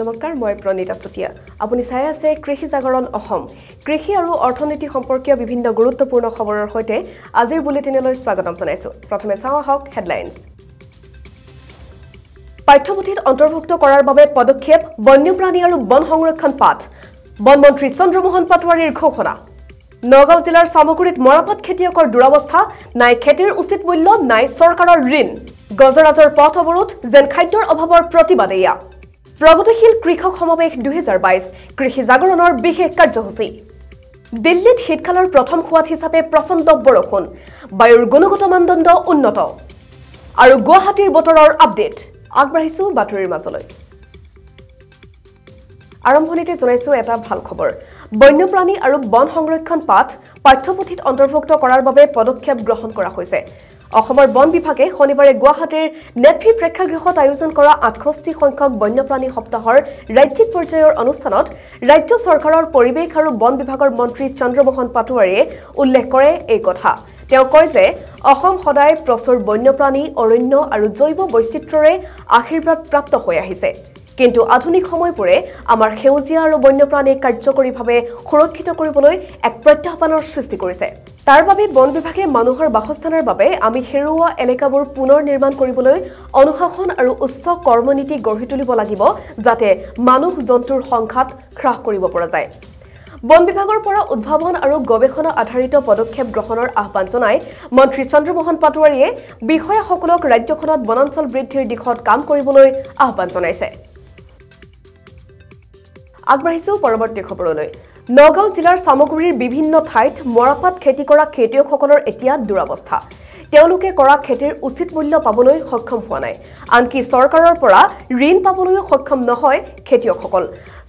নমস্কাৰ মই প্ৰণীতা চুটিয়া আপুনি চাই আছে কৃষি জাগৰণ অসম কৃষি আৰু অৰ্থনীতি সম্পৰ্কীয় বিভিন্ন গুৰুত্বপূৰ্ণ খবৰৰ সৈতে আজিৰ বুলেটিনলৈ স্বাগতম জনাইছো প্ৰথমে চাওঁ আহক হেডলাইনছ পাঠ্যপুথিত অন্তৰ্ভুক্ত কৰাৰ বাবে পদক্ষেপ বন্যপ্ৰাণী আৰু বন সংৰক্ষণ পাঠ বনমন্ত্ৰী চন্দ্ৰমোহন পাটোৱাৰীৰ ঘোষণা নগাঁও জিলাৰ সামগুৰিত মৰাপাট খেতিয়কৰ দুৰৱস্থা নাই খেতিৰ উচিত মূল্য নাই চৰকাৰৰ ঋণ গজৰাজৰ পথ অৱৰোধ যেন খাদ্যৰ অভাৱৰ প্ৰতিবাদ এয়া প্ৰগতিশীল কৃষক সমাৱেশ 2022 কৃষি জাগৰণৰ বিশেষ কাৰ্যসূচী দিল্লীত শীতকালৰ প্ৰথম খুৱাত হিচাপে প্ৰচণ্ড বৰষুণ বায়ুৰ গুণগত মানদণ্ড উন্নত আৰু গুৱাহাটীৰ বতৰৰ আপডেট আগবাঢ়িছো বাতৰিৰ মাজলৈ আৰম্ভণিতে জনাইছো এটা ভাল খবৰ বন্যপ্ৰাণী আৰু বন সংৰক্ষণ পাঠ পাঠ্যপুথিত অন্তৰ্ভুক্ত কৰাৰ বাবে পদক্ষেপ গ্ৰহণ কৰা হৈছে অসমৰ বন বিভাগে শনিবাৰে গুৱাহাটীৰ নেটভি প্ৰেক্ষাগৃহত আয়োজন কৰা 68 সংখ্যক বন্যপ্ৰাণী সপ্তাহৰ ৰাজ্যিক পৰ্যায়ৰ অনুষ্ঠানত ৰাজ্য চৰকাৰৰ পৰিৱেশ আৰু বন বিভাগৰ মন্ত্ৰী চন্দ্ৰমোহন পাটোৱাৰীয়ে উল্লেখ কৰে এই কথা তেওঁ কয় যে অসম সদায় প্ৰচুৰ বন্যপ্ৰাণী অৰণ্য আৰু জৈৱ বৈচিত্ৰ্যৰে আশীৰ্বাদ প্ৰাপ্ত হৈ আহিছে কিন্তু আধুনিক সময়বোৰে আমাৰ সেউজীয়া আৰু বন্যপ্ৰাণী কাৰ্যকৰীভাৱে সুৰক্ষিত কৰিবলৈ এক প্ৰত্যাহ্বানৰ সৃষ্টি কৰিছে তাৰ বাবে বন বিভাগে মানুহৰ বাসস্থানৰ বাবে আমি হেৰুওৱা এলেকাবোৰ পুনৰ নিৰ্মাণ কৰিবলৈ অনুশাসন আৰু উচ্চ কৰ্মনীতি গঢ়ি তুলিব লাগিব যাতে মানুহ জন্তুৰ সংখ্যাত হ্ৰাস কৰিব পৰা যায় বন বিভাগৰ পৰা উদ্ভাৱন আৰু গৱেষণা আধাৰিত পদক্ষেপ গ্ৰহণৰ আহ্বান জনাই মন্ত্ৰী চন্দ্ৰমোহন পাটোৱাৰীয়ে বিষয়াসকলক ৰাজ্যখনত বনাঞ্চল বৃদ্ধিৰ দিশত কাম কৰিবলৈ আহ্বান জনাইছে আগবাঢ়িছো পৰৱৰ্তী খবৰলৈ নগাঁও জিলাৰ সামগুৰিৰ বিভিন্ন ঠাইত মৰাপাট খেতি কৰা খেতিয়কসকলৰ এতিয়া দুৰৱস্থা তেওঁলোকে কৰা খেতিৰ উচিত মূল্য পাবলৈ সক্ষম হোৱা নাই আনকি চৰকাৰৰ পৰা ঋণ পাবলৈও সক্ষম নহয় খেতিয়কসকল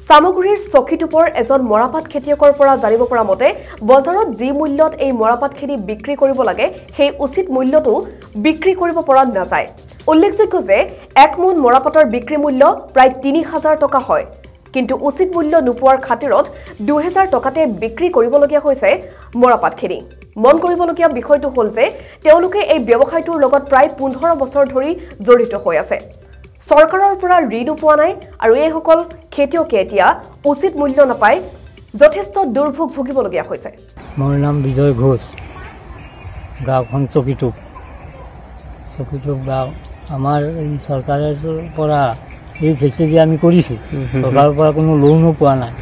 সামগুৰিৰ চকিটোপৰ এজন মৰাপাট খেতিয়কৰ পৰা জানিব পৰা মতে বজাৰত যি মূল্যত এই মৰাপাট খেতি বিক্ৰী কৰিব লাগে সেই উচিত মূল্যটো বিক্ৰী কৰিব পৰা নাযায় উল্লেখযোগ্য যে এক মোন মৰাপাটৰ বিক্ৰী মূল্য প্ৰায় 3000 টকা হয় কিন্তু উচিত মূল্য নোপোৱাৰ খাতিৰত 2000 টকাতে বিক্ৰী কৰিবলগীয়া হৈছে মৰাপাট খেতি মন কৰিবলগীয়া বিষয়টো হ'ল যে তেওঁলোকে এই ব্যৱসায়টোৰ লগত প্ৰায় 15 বছৰ ধৰি জড়িত হৈ আছে চৰকাৰৰ পৰা ঋণো পোৱা নাই আৰু এইসকল খেতিয়কে এতিয়া উচিত মূল্য নাপায় যথেষ্ট দুৰ্ভোগ ভুগিবলগীয়া হৈছে মোৰ নাম বিজয় ঘোষ গাঁওখন চকিটোপ গাঁও আমাৰ এই চৰকাৰৰ পৰা এই খেতি আমি কৰিছোঁ চৰকাৰৰ পৰা কোনো লোনো পোৱা নাই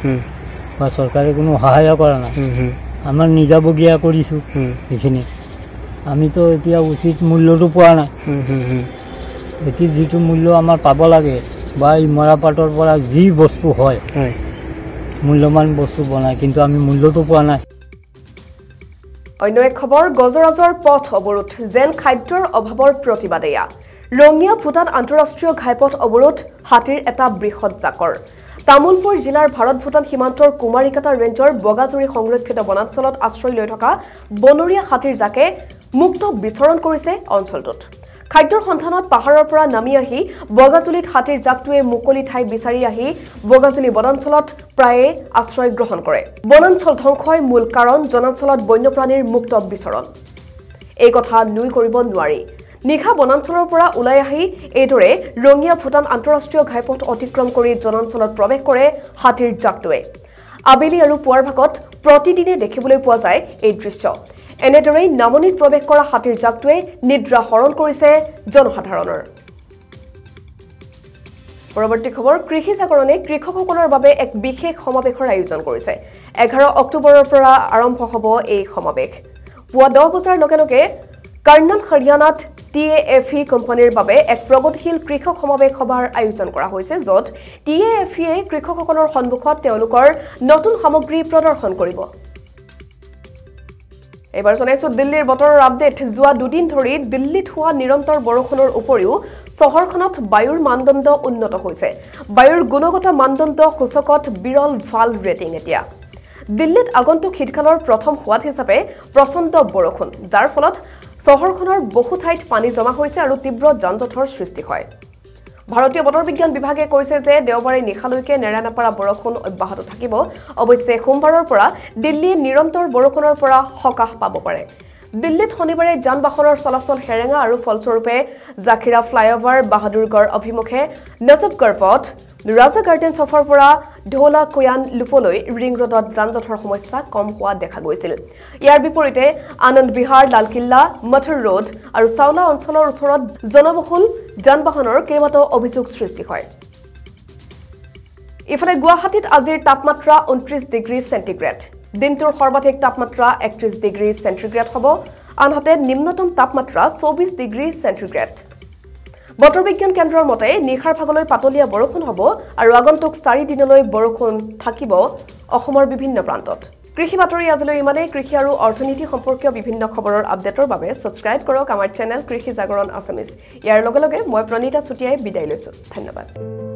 বা চৰকাৰে কোনো সহায় কৰা নাই আমাৰ নিজাবগীয়া কৰিছোঁ সেইখিনি আমিতো এতিয়া উচিত মূল্যটো পোৱা নাই এতিয়া যিটো মূল্য আমাৰ পাব লাগে বা এই মৰাপাটৰ পৰা যি বস্তু হয় মূল্যৱান বস্তু বনায় কিন্তু আমি মূল্যটো পোৱা নাই অন্য এক খবৰ গজৰাজৰ পথ অৱৰোধ যেন খাদ্যৰ অভাৱৰ প্ৰতিবাদ এয়া ৰঙিয়া ভূটান আন্তঃৰাষ্ট্ৰীয় ঘাইপথ অৱৰোধ হাতীৰ এটা বৃহৎ জাকৰ তামুলপুৰ জিলাৰ ভাৰত ভূটান সীমান্তৰ কুমাৰিকাটা ৰেঞ্জৰ বগাজুৰি সংৰক্ষিত বনাঞ্চলত আশ্ৰয় লৈ থকা বনৰীয়া হাতীৰ জাকে মুক্ত বিচৰণ কৰিছে অঞ্চলটোত খাদ্যৰ সন্ধানত পাহাৰৰ পৰা নামি আহি বগাজুলিত হাতীৰ জাকটোৱে মুকলি ঠাই বিচাৰি আহি বগাজুলি বনাঞ্চলত প্ৰায়ে আশ্ৰয় গ্ৰহণ কৰে বনাঞ্চল ধ্বংসই মূল কাৰণ জনাঞ্চলত বন্যপ্ৰাণীৰ মুক্ত বিচৰণ এই কথা নুই কৰিব নোৱাৰি নিখা বনাঞ্চলৰ পৰা ওলাই আহি এইদৰে ৰঙিয়া ভূটান আন্তঃৰাষ্ট্ৰীয় ঘাইপথ অতিক্ৰম কৰি জনাঞ্চলত প্ৰৱেশ কৰে হাতীৰ জাকটোৱে আবেলি আৰু পুৱাৰ ভাগত প্ৰতিদিনে দেখিবলৈ পোৱা যায় এই দৃশ্য এনেদৰে নামনিত প্ৰৱেশ কৰা হাতীৰ জাকটোৱে নিদ্ৰা হৰণ কৰিছে জনসাধাৰণৰ পৰৱৰ্তী খবৰ কৃষি জাগৰণে কৃষকসকলৰ বাবে এক বিশেষ সমাৱেশৰ আয়োজন কৰিছে 11 অক্টোবৰৰ পৰা আৰম্ভ হ'ব এই সমাৱেশ পুৱা 10 বজাৰ লগে লগে কৰ্ণন হৰিয়ানাত TAFE কোম্পানীৰ বাবে এক প্ৰগতিশীল কৃষক সমাৱেশ সভাৰ আয়োজন কৰা হৈছে য'ত TAFE কৃষকসকলৰ সন্মুখত তেওঁলোকৰ নতুন সামগ্ৰী প্ৰদৰ্শন কৰিব এবাৰ জনাইছো দিল্লীৰ বতৰৰ আপডেট যোৱা দুদিন ধৰি দিল্লীত হোৱা নিৰন্তৰ বৰষুণৰ উপৰিও চহৰখনত বায়ুৰ মানদণ্ড উন্নত হৈছে বায়ুৰ গুণগত মানদণ্ড সূচকত বিৰল ভাল ৰেটিং এতিয়া দিল্লীত আগন্তুক শীতকালৰ প্ৰথম খুৱাত হিচাপে প্ৰচণ্ড বৰষুণ যাৰ ফলত চহৰখনৰ বহু ঠাইত পানী জমা হৈছে আৰু তীব্ৰ যান-জঁটৰ সৃষ্টি হয় ভাৰতীয় বতৰ বিজ্ঞান বিভাগে কৈছে যে দেওবাৰে নিশালৈকে নেৰানেপেৰা বৰষুণ অব্যাহত থাকিব অৱশ্যে সোমবাৰৰ পৰা দিল্লীয়ে নিৰন্তৰ বৰষুণৰ পৰা সকাহ পাব পাৰে দিল্লীত শনিবাৰে যান-বাহনৰ চলাচল হেৰেঙা আৰু ফলস্বৰূপে জাখিৰা ফ্লাইঅভাৰ বাহাদুৰগড় অভিমুখে নজফগড় পথ ৰাজা গাৰ্ডেন চফৰ পৰা ঢোলা কোয়ান লুপলৈ ৰিং ৰোডত যান-জঁটৰ সমস্যা কম হোৱা দেখা গৈছিল ইয়াৰ বিপৰীতে আনন্দ বিহাৰ লালকিল্লা মথুৰ ৰোড আৰু চাওলা অঞ্চলৰ ওচৰত জনবহুল যান-বাহনৰ কেইবাটাও অভিযোগ সৃষ্টি হয় ইফালে গুৱাহাটীত আজিৰ তাপমাত্ৰা 29 ডিগ্ৰী সেন্টিগ্ৰেড দিনটোৰ সৰ্বাধিক তাপমাত্ৰা 31 ডিগ্ৰী সেন্টিগ্ৰেড হ'ব আনহাতে নিম্নতম তাপমাত্ৰা 24 ডিগ্ৰী সেন্টিগ্ৰেড বতৰ বিজ্ঞান কেন্দ্ৰৰ মতে নিখাৰ ভাগলৈ পাতলীয়া বৰষুণ হ'ব আৰু আগন্তুক 4 দিনলৈ বৰষুণ থাকিব অসমৰ বিভিন্ন প্ৰান্তত কৃষি বাতৰি আজিলৈ ইমানেই কৃষি আৰু অৰ্থনীতি সম্পৰ্কীয় বিভিন্ন খবৰৰ আপডেটৰ বাবে সাবস্ক্ৰাইব কৰক আমাৰ চেনেল কৃষি জাগৰণ আছামিজ ইয়াৰ লগে লগে মই প্ৰণীতা চুটিয়াই বিদায় লৈছো ধন্যবাদ